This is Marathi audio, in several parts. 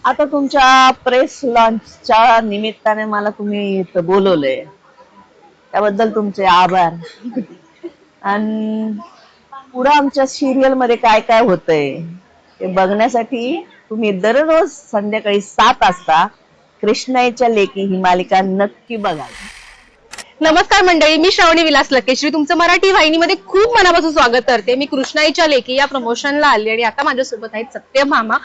आता तुमच्या प्रेस लॉन्चच्या निमित्ताने मला तुम्ही इथं बोलवलंय त्याबद्दल तुमचे आभार. आणि पुढं आमच्या सिरियल मध्ये काय काय होतंय ते बघण्यासाठी तुम्ही दररोज संध्याकाळी 7 वाजता कृष्णाईच्या लेकी ही मालिका नक्की बघा. नमस्कार मंडळी, मी श्रावणी विलास लकेश्री तुमचं मराठी वाहिनीमध्ये खूप मनापासून स्वागत करते. मी कृष्णाईच्या लेकी या प्रमोशनला आली आणि आता माझ्यासोबत आहेत सत्य मामा.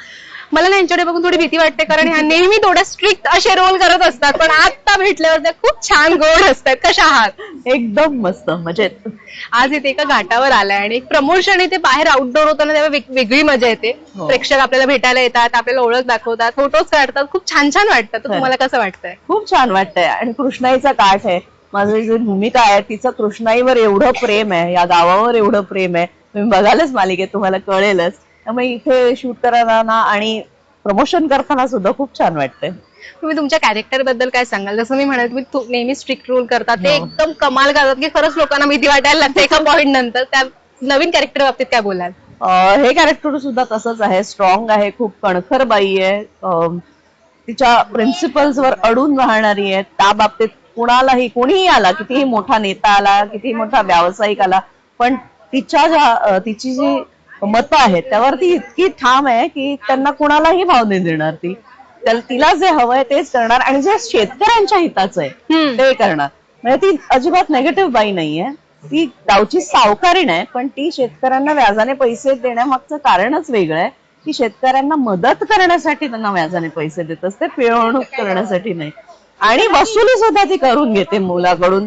मला ना यांच्याकडे बघून थोडी भीती वाटते, कारण ह्या नेहमी थोड्या स्ट्रिक्ट असे रोल करत असतात, पण आता भेटल्यावर त्या खूप छान गोड असतात. कशा आहात? एकदम मस्त मजेत. आज इथे एका घाटावर आलाय आणि एक प्रमोशन इथे बाहेर आउटडोर होताना तेव्हा वेगळी मजा येते. हो. प्रेक्षक आपल्याला भेटायला येतात, आपल्याला ओळख दाखवतात, फोटोज काढतात, खूप छान छान वाटतं. तर तुम्हाला कसं वाटतंय? खूप छान वाटतंय. आणि कृष्णाईचा काठ आहे, माझी जी भूमिका आहे तिचं कृष्णाईवर एवढं प्रेम आहे, या गावावर एवढं प्रेम आहे, तुम्ही बघालच मालिकेत तुम्हाला कळेलच. त्यामुळे इथे शूट करताना आणि प्रमोशन करताना सुद्धा खूप छान वाटतंय. तुम्ही तुमच्या कॅरेक्टर बद्दल काय सांगाल? जसं मी म्हणाल तुम्ही नेहमी स्ट्रिक्ट रोल करतात, ते हो. एकदम कमाल करतात की खरंच लोकांना भीती वाटायला लागते एका पॉइंट नंतर. त्या नवीन कॅरेक्टर बाबतीत काय बोलाल? हे कॅरेक्टर सुद्धा तसंच आहे, स्ट्रॉंग आहे, खूप कणखर बाई आहे, तिच्या प्रिन्सिपल्स वर अडून राहणारी आहे. त्या बाबतीत कुणालाही, कोणीही आला, कितीही मोठा नेता आला, कितीही मोठा व्यावसायिक आला, पण तिची जी मतं आहेत त्यावर ती इतकी ठाम आहे की त्यांना कुणालाही भाव नाही देणार. तिला जे हवंय तेच करणार आणि जे शेतकऱ्यांच्या हिताचं आहे ते करणार. म्हणजे ती अजिबात नेगेटिव्ह बाई नाहीये. ती गावची सावकारी नाही, पण ती शेतकऱ्यांना व्याजाने पैसे देण्यामागचं कारणच वेगळं आहे. ती शेतकऱ्यांना मदत करण्यासाठी त्यांना व्याजाने पैसे देत असते, पिळवणूक करण्यासाठी नाही. आणि वसुली सुद्धा ती करून घेते मुलाकडून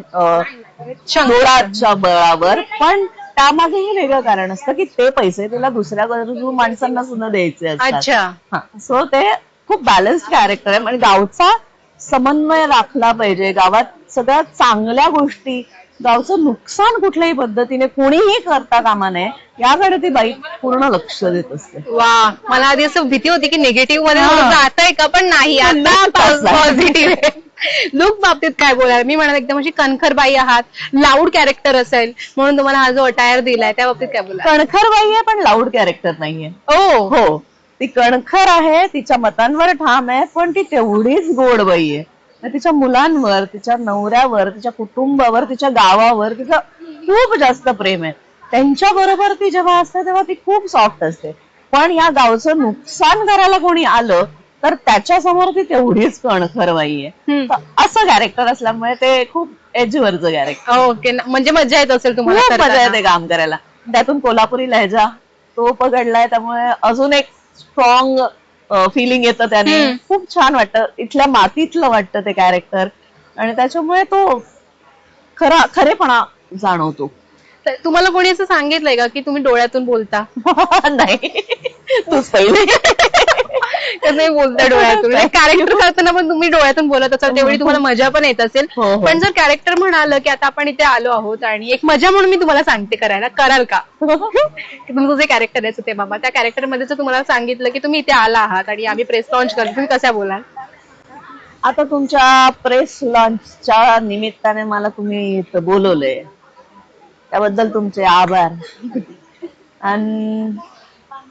जोराच्या बळावर, पण त्यामागेही वेगळं कारण असतं की ते पैसे तिला दुसऱ्या गरजू माणसांना सुद्धा द्यायचे असतात. अच्छा. सो ते खूप बॅलन्स्ड कॅरेक्टर आहे. म्हणजे गावचा समन्वय राखला पाहिजे, गावात सगळ्या चांगल्या गोष्टी, गावचं नुकसान कुठल्याही पद्धतीने कोणीही करता कामा नये याकडे ती बाई पूर्ण लक्ष देत असते. वा, मला आधी असं भीती होती की निगेटिव्ह मध्ये जात आहे का, पण नाही, आता पॉझिटिव्ह आहे. लुक बाबतीत काय बोलाल? मी म्हणाल एकदम अशी कणखर बाई आहात, लाऊड कॅरेक्टर असेल म्हणून तुम्हाला हा जो अटायर दिलाय त्या बाबतीत काय बोलाल? कणखर बाई आहे पण लाऊड कॅरेक्टर नाहीये. हो, ती कणखर आहे, तिच्या मतांवर ठाम आहे, पण ती तेवढीच गोड बाई आहे. तिच्या मुलांवर, तिच्या नवऱ्यावर, तिच्या कुटुंबावर, तिच्या गावावर तिचं खूप जास्त प्रेम आहे. त्यांच्या बरोबर ती जेव्हा असते तेव्हा ती खूप सॉफ्ट असते, पण या गावचं नुकसान करायला कोणी आलं तर त्याच्या समोर ती तेवढीच कणखर बाई आहे. असं कॅरेक्टर असल्यामुळे ते खूप एजवरचं कॅरेक्टर. ओके. म्हणजे मजा येत असेल तुम्हाला? खूप मजा येते काम करायला. त्यातून कोल्हापुरी लहजा तो पकडलाय, त्यामुळे अजून एक स्ट्रॉंग फिलिंग येतं त्याने. खूप छान वाटतं, इथल्या मातीतलं वाटतं ते कॅरेक्टर, आणि त्याच्यामुळे तो खरेपणा जाणवतो. तुम्हाला कोणी असं सांगितलंय का की तुम्ही डोळ्यातून बोलता? नाही, तूच पहिले. कसं बोलता डोळ्यातून? कॅरेक्टर करताना पण तुम्ही डोळ्यातून बोलत असाल, तेवढी तुम्हाला मजा पण येत असेल. पण जर कॅरेक्टर म्हणालं की आता आपण इथे आलो आहोत आणि एक मजा म्हणून मी तुम्हाला सांगते, करायला कराल का? तुमचं जे कॅरेक्टर आहे ते मामा, त्या कॅरेक्टर मध्ये जर तुम्हाला सांगितलं की तुम्ही इथे आला आहात आणि आम्ही प्रेस लॉन्च करतो, तुम्ही कशा बोलाल? आता तुमच्या प्रेस लॉन्चच्या निमित्ताने मला तुम्ही इथं बोलवलंय त्याबद्दल तुमचे आभार. आणि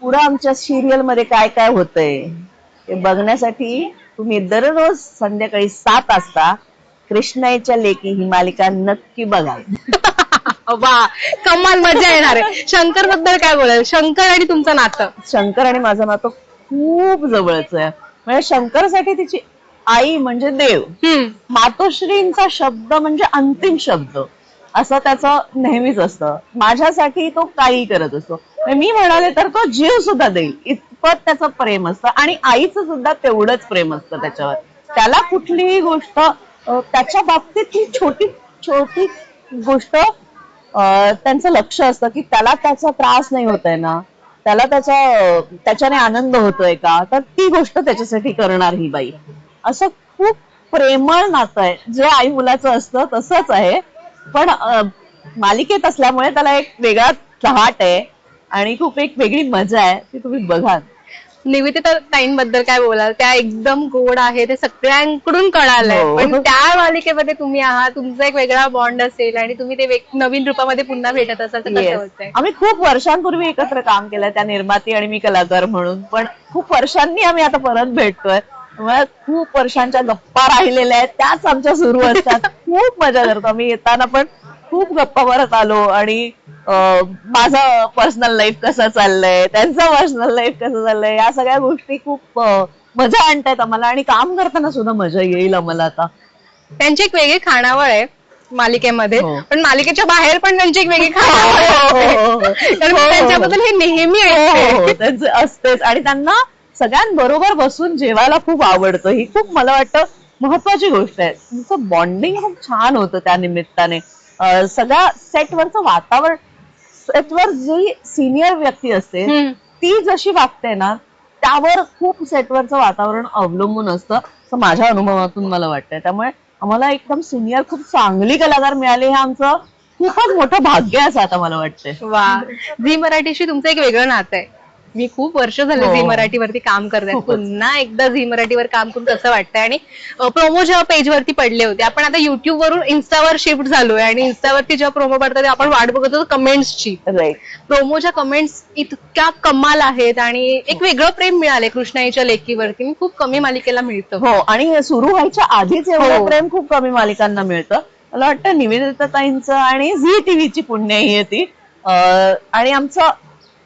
पुढं आमच्या सिरियल मध्ये काय काय होतंय ते बघण्यासाठी तुम्ही दररोज संध्याकाळी 7 वाजता कृष्णाईच्या लेकी ही मालिका नक्की बघा. वा, कमाल मजा येणार आहे. शंकर बद्दल काय बोलाल? शंकर आणि तुमचं नातं? शंकर आणि माझं नातं खूप जवळचं आहे. म्हणजे शंकरसाठी तिची आई म्हणजे देव, मातोश्रींचा शब्द म्हणजे अंतिम शब्द, असं त्याचं नेहमीच असतं. माझ्यासाठी तो काही करत असतो. मी म्हणाले तर तो जीव सुद्धा देईल इतपत त्याचं प्रेम असतं, आणि आईचं सुद्धा तेवढंच प्रेम असतं त्याच्यावर. त्याला कुठलीही गोष्ट, त्याच्या बाबतीत ही छोटी छोटी गोष्ट त्यांचं लक्ष असतं की त्याला त्याचा त्रास नाही होतोय ना, त्याला त्याच्याने आनंद होतोय का, तर ती गोष्ट त्याच्यासाठी करणार ही बाई. असं खूप प्रेमळ नातं आहे, जे आई मुलाचं असतं तसंच आहे, पण मालिकेत असल्यामुळे त्याला एक वेगळा चहाट आहे आणि खूप एक वेगळी मजा आहे, ती तुम्ही बघा. निवेदिता ताईंबद्दल काय बोलाल? त्या एकदम गोड आहे, ते सगळ्यांकडून कळालंय. हो. पण त्या मालिकेमध्ये तुम्ही आहात, तुमचा एक वेगळा बॉन्ड असेल आणि तुम्ही ते नवीन रूपामध्ये पुन्हा भेटत असाल तर कसं Yes. होतंय? आम्ही खूप वर्षांपूर्वी एकत्र काम केलंय, त्या निर्माती आणि मी कलाकार म्हणून. पण खूप वर्षांनी आम्ही आता परत भेटतोय. त्यामुळे खूप वर्षांच्या गप्पा राहिलेल्या आहेत, त्याच आमच्या सुरू असतात. खूप मजा करतो आम्ही. येताना पण खूप गप्पा मारत आलो आणि माझं पर्सनल लाईफ कसं चाललंय, त्यांचं पर्सनल लाईफ कसं चाललंय, या सगळ्या गोष्टी खूप मजा आणतायत आम्हाला आणि काम करताना सुद्धा मजा येईल आम्हाला आता. त्यांची एक वेगळी खाणावळ आहे मालिकेमध्ये, हो. पण मालिकेच्या बाहेर पण त्यांची एक वेगळी खाणावळ आहे. कारण मी त्यांच्याबद्दल हे नेहमी ऐकते. त्यांचे असतेच आणि त्यांना सगळ्यांबरोबर बसून जेवायला खूप आवडतं. ही खूप मला वाटतं महत्वाची गोष्ट आहे. तुमचं बॉन्डिंग खूप छान होतं त्या निमित्ताने. सगळ्या सेटवरचं वातावरण, सेटवर जी सिनियर व्यक्ती असते ती जशी वागते ना, त्यावर खूप सेटवरचं वातावरण अवलंबून असतं असं माझ्या अनुभवातून मला वाटतंय. त्यामुळे आम्हाला एकदम सिनियर खूप चांगली कलाकार मिळाली, हे आमचं खूपच मोठं भाग्य आहे असं आता मला वाटतंय. वा, झी मराठीशी तुमचं एक वेगळं नातं आहे. मी खूप वर्ष झाले हो. झी मराठीवरती काम करते. खूपच. पुन्हा एकदा झी मराठीवर काम करून कसं वाटतंय? आणि प्रोमो जेव्हा पेजवरती पडले होते, आपण आता युट्यूब वरून इन्स्टावर शिफ्ट झालोय आणि इन्स्टावरती जेव्हा प्रोमो पडतात आपण वाट बघत होतो कमेंट्सची. राईट. प्रोमोच्या कमेंट्स इतक्या कमाल आहेत आणि एक वेगळं प्रेम मिळालंय कृष्णाईच्या लेकीवरती. मी खूप कमी मालिकेला मिळतं. हो, आणि सुरू व्हायच्या आधीच एवढं हो. प्रेम खूप कमी मालिकांना मिळतं. मला वाटतं निवेदिता ताईंचं आणि झी टीव्हीची पुण्याई आहे ती. आणि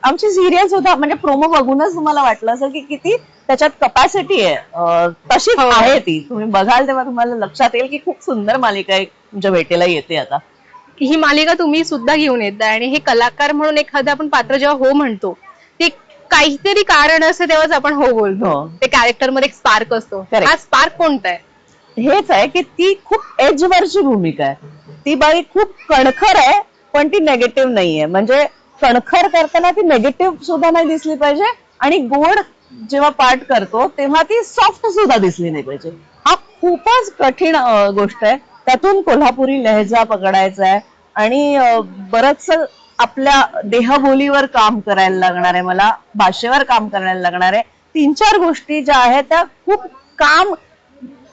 आमची सिरियल सुद्धा म्हणजे प्रोमो बघूनच तुम्हाला वाटलं असेल की किती त्याच्यात कपॅसिटी आहे. तशीच हो. आहे ती. तुम्ही बघाल तेव्हा तुम्हाला लक्षात येईल की खूप सुंदर मालिका एक तुमच्या भेटीला येते आता. ही मालिका तुम्ही सुद्धा घेऊन येताय आणि हे कलाकार म्हणून एखादं आपण पात्र जेव्हा हो म्हणतो, ते काहीतरी कारण असतं तेव्हाच आपण हो बोलतो. हो. ते कॅरेक्टर मध्ये एक स्पार्क असतो. Correct. हा स्पार्क कोणता आहे? हेच आहे की ती खूप एजवरची भूमिका आहे. ती बाई खूप कणखर आहे, पण ती नेगेटिव्ह नाहीये. म्हणजे कणखर करताना ती नेगेटिव्ह सुद्धा नाही दिसली पाहिजे आणि गोड जेव्हा पार्ट करतो तेव्हा ती सॉफ्ट सुद्धा दिसली नाही पाहिजे. हा खूपच कठीण गोष्ट आहे. त्यातून कोल्हापुरी लहजा पकडायचा आहे आणि बरंच आपल्या देहबोलीवर काम करायला लागणार आहे, मला भाषेवर काम करायला लागणार आहे. 3-4 गोष्टी ज्या आहेत त्या खूप काम,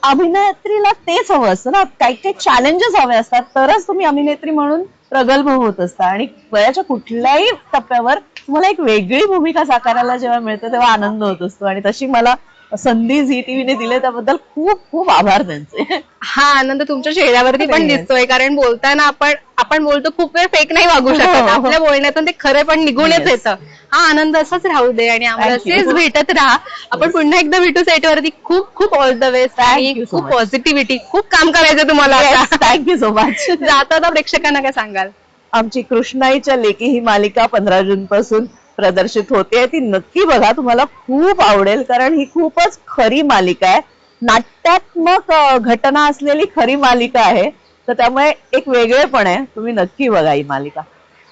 अभिनेत्रीला तेच हवं असतं ना, काही काही चॅलेंजेस हवे असतात तरच तुम्ही अभिनेत्री म्हणून प्रगल्भ होत असता. आणि वयाच्या कुठल्याही टप्प्यावर तुम्हाला एक वेगळी भूमिका साकारायला जेव्हा मिळते तेव्हा आनंद होत असतो आणि तशी मला संधी झी टीव्हीने दिली त्याबद्दल खूप खूप आभार त्यांचे. हा आनंद तुमच्या चेहऱ्यावरती पण Yes. दिसतोय, कारण बोलताना आपण बोलतो खूप वेळ फेक नाही वागू शकत. हो. आपल्या बोलण्यातून ते खरं पण निघूनच Yes. येतं. हा आनंद असाच राहू दे आणि आम्हाला Thank you. असेच भेटत राहा. आपण पुन्हा एकदा भेटू सेटवरती. खूप खूप ऑल द बेस्ट Thank आणि you so खूप much. पॉझिटिव्हिटी. खूप काम करायचं तुम्हाला आता. Thank you so much. जाता प्रेक्षकांना काय सांगाल? आमची कृष्णाईच्या लेकी ही मालिका 15 जून पासून प्रदर्शित होते. ती नक्की बघा, तुम्हाला खूप आवडेल कारण ही खूपच खरी मालिका आहे. नाट्यात्मक घटना असलेली खरी मालिका आहे. तर त्यामुळे एक वेगळेपण आहे. तुम्ही नक्की बघा ही मालिका.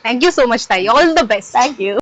थँक्यू सो मच ताई. All the best. थँक्यू.